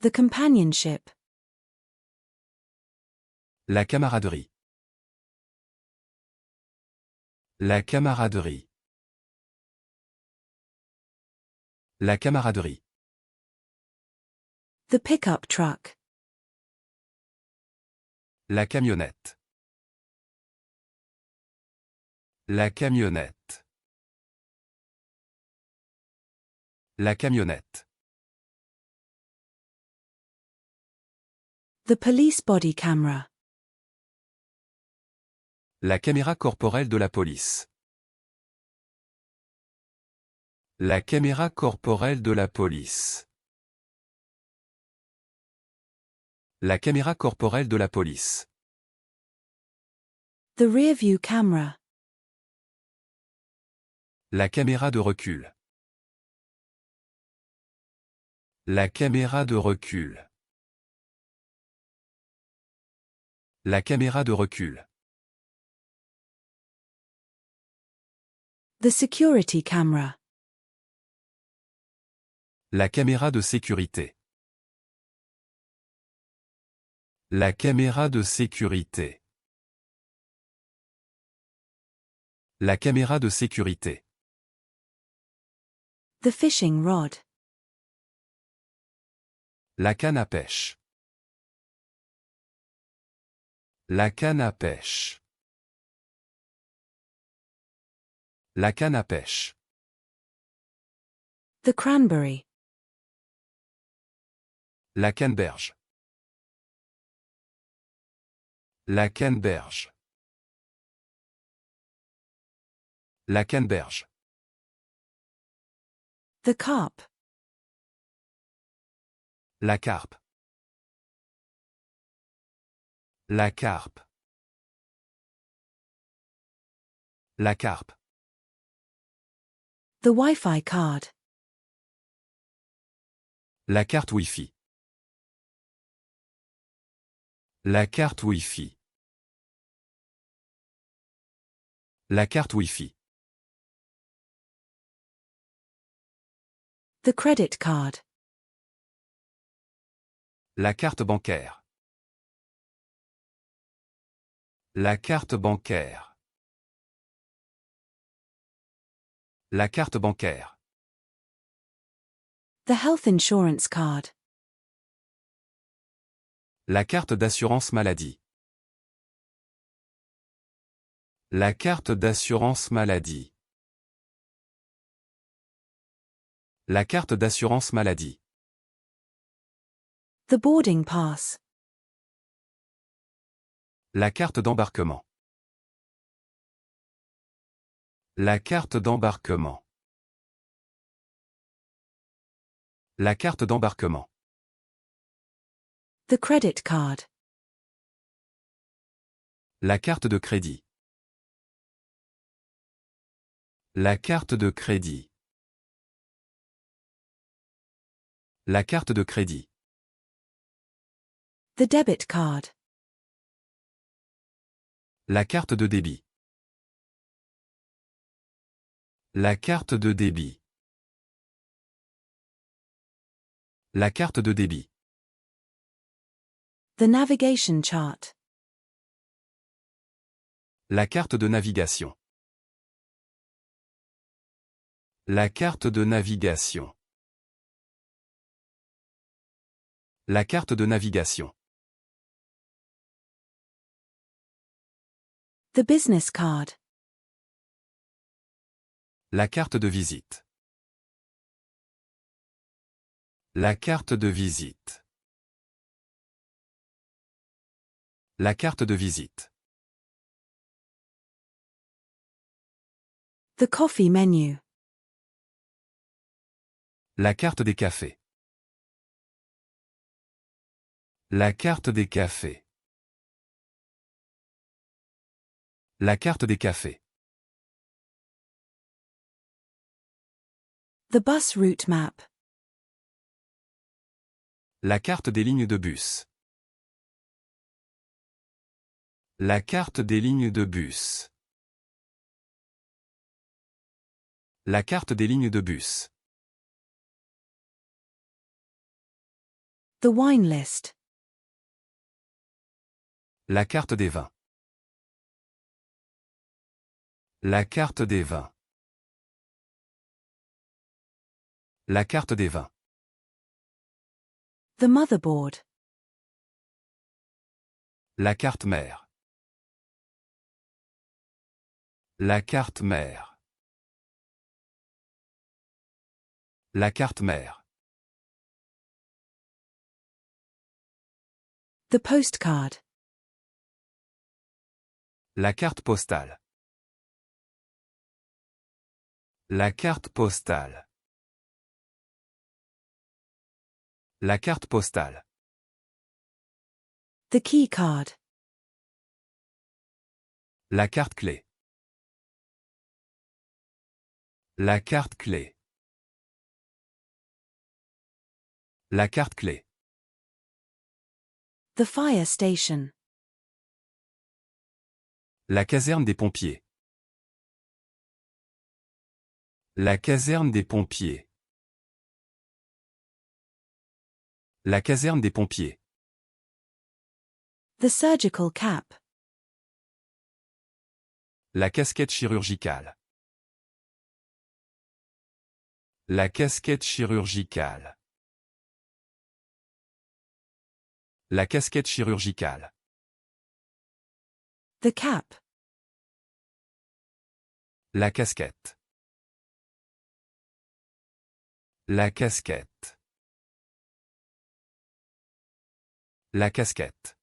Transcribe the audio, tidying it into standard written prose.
The companionship. La camaraderie. La camaraderie. La camaraderie. The pickup truck. La camionnette. La camionnette. La camionnette. The police body camera. La caméra corporelle de la police. La caméra corporelle de la police. La caméra corporelle de la police. The rear view camera. La caméra de recul. La caméra de recul. La caméra de recul. The security camera. La caméra de sécurité. La caméra de sécurité. La caméra de sécurité. The fishing rod. La canne à pêche. La canne à pêche. La canne à pêche. The cranberry. La canneberge. La canneberge. La canneberge. The carp. La carpe. La carpe. La carpe. The Wi-Fi card. La carte Wi-Fi. La carte Wi-Fi. La carte Wi-Fi. The credit card. La carte bancaire. La carte bancaire. La carte bancaire. The health insurance card. La carte d'assurance maladie. La carte d'assurance maladie. La carte d'assurance maladie. The boarding pass. La carte d'embarquement. La carte d'embarquement. La carte d'embarquement. The credit card. La carte de crédit. La carte de crédit. La carte de crédit. The debit card. La carte de débit. La carte de débit. La carte de débit. The navigation chart. La carte de navigation. La carte de navigation. La carte de navigation. The business card. La carte de visite. La carte de visite. La carte de visite. The coffee menu. La carte des cafés. La carte des cafés. La carte des cafés. The bus route map. La carte des lignes de bus. La carte des lignes de bus. La carte des lignes de bus. The wine list. La carte des vins. La carte des vins. La carte des vins. The motherboard. La carte mère. La carte mère. La carte mère. The postcard. La carte postale. La carte postale. La carte postale. The key card. La carte clé. La carte clé. La carte clé. The fire station. La caserne des pompiers. La caserne des pompiers. La caserne des pompiers. The surgical cap. La casquette chirurgicale. La casquette chirurgicale. La casquette chirurgicale. The cap. La casquette. La casquette. La casquette.